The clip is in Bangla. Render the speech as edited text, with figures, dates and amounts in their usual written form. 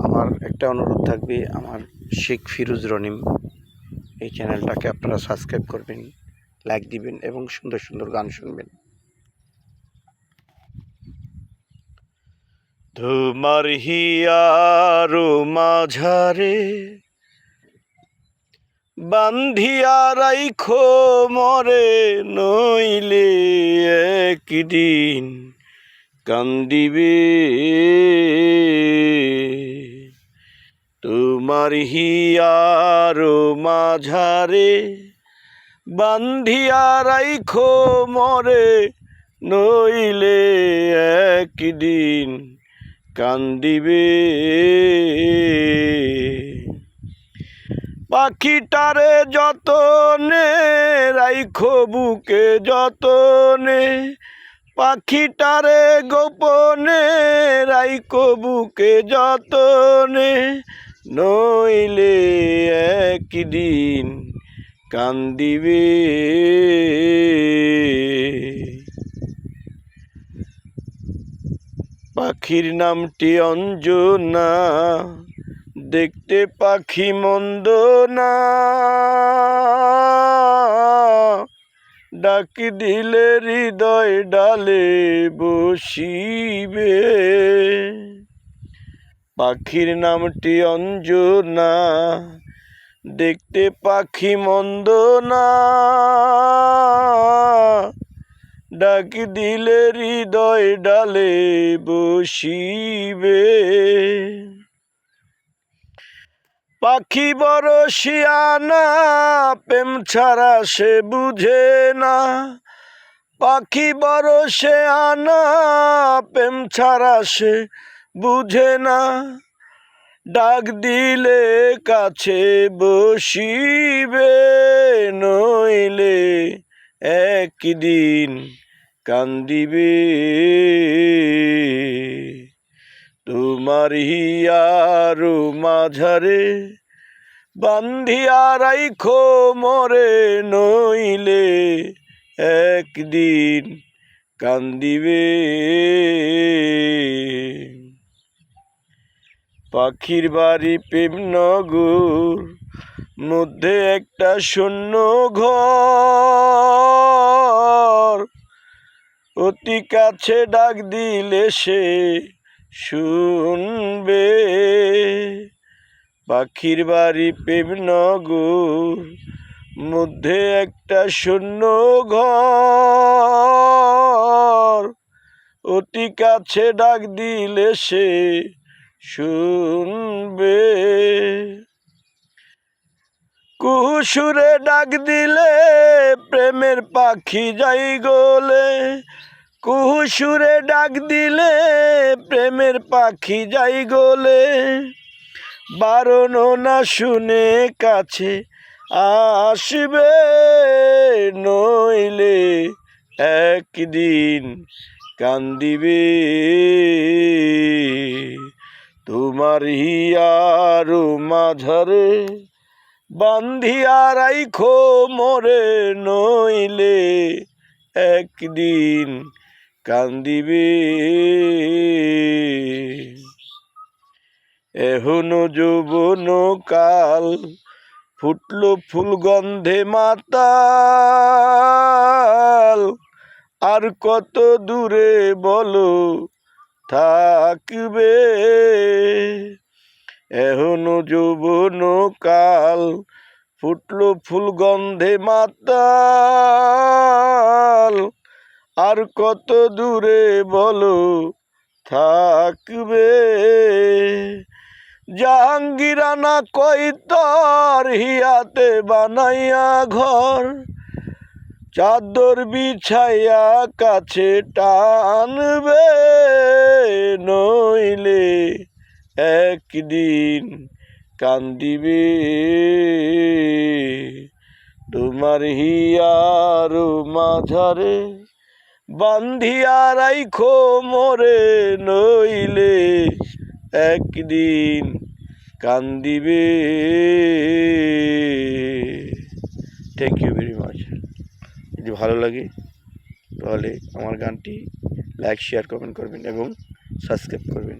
আমার একটা অনুরোধ থাকবে, আমার শেখ ফিরোজ রনিম এই চ্যানেলটাকে আপনারা সাবস্ক্রাইব করবেন, লাইক দিবেন এবং সুন্দর সুন্দর গান শুনবেন। তোমার হিয়ার মাঝারে বান্ধিয়া রাইখো মরে, নইলে একদিন কান্দিবে। তোমার হিয়ার মাঝারে বান্ধিয়া রাইখো মরে, নইলে একদিন কান্দিবে। পাখিটারে যতনে রাইখো বুকে যতনে, পাখিটারে গোপনে রাইখো বুকে যতনে, নইলে একদিন কান্দিবে। পাখির নামটি অঞ্জনা, দেখতে পাখি মন্দ না, ডাক দিলে হৃদয় ডালে বসিবে। পাখির নামটি অঞ্জনা, দেখতে পাখি মন্দ না, ডাক দিলে হৃদয় ডালে বসিবে। পাখি বড় শিয়ানা, প্রেম ছাড়া সে বুঝে না। পাখি বড় শিয়ানা, প্রেম ছাড়া সে বুঝে না, ডাক দিলে কাছে বসিবে, নইলে একদিন কান্দিবে। তোমার হিয়ার মাঝারে বান্ধিয়া রাইখো মরে, নইলে একদিন কান্দিবে। পাখির বাড়ি প্রেমনগর, মধ্যে একটা শূন্য ঘর, অতি কাছে ডাক দিলে সে শুনবে। পাখির বাড়ি প্রেমনগর, মধ্যে একটা শূন্য ঘর, অতি কাছে ডাক দিলে সে শুনবে। কুহু সুরে ডাক দিলে প্রেমের পাখি যাই গলে, কুহু সুরে ডাক দিলে প্রেমের পাখি যাই গলে, বারণ না শুনে কাছে আসবে, নইলে একদিন কান্দিবে। তোমার হিয়ার মাঝারে বান্ধিয়া রাইখো মরে, নইলে একদিন কান্দিবে। এখনো যৌবন কাল, ফুটলো ফুল গন্ধে মাতাল, আর কত দূরে বলো থাকবে। এখনো যৌবন কাল, ফুটলো ফুল গন্ধে মাতাল, আর কত দূরে বলো থাকবে। জাহাঙ্গীরানা কৈতর হিয়াতে বানাইয়া ঘর, চাদর বিছাইয়া কাছে টানবে, নইলে একদিন কান্দিবে। তোমার হিয়ার মাঝারে বান্ধিয়া রাইখো মরে, নইলে একদিন কান্দিবে। Thank you very much. যদি ভালো লাগে তাহলে আমার গানটি লাইক শেয়ার কমেন্ট করবেন এবং সাবস্ক্রাইব করবেন।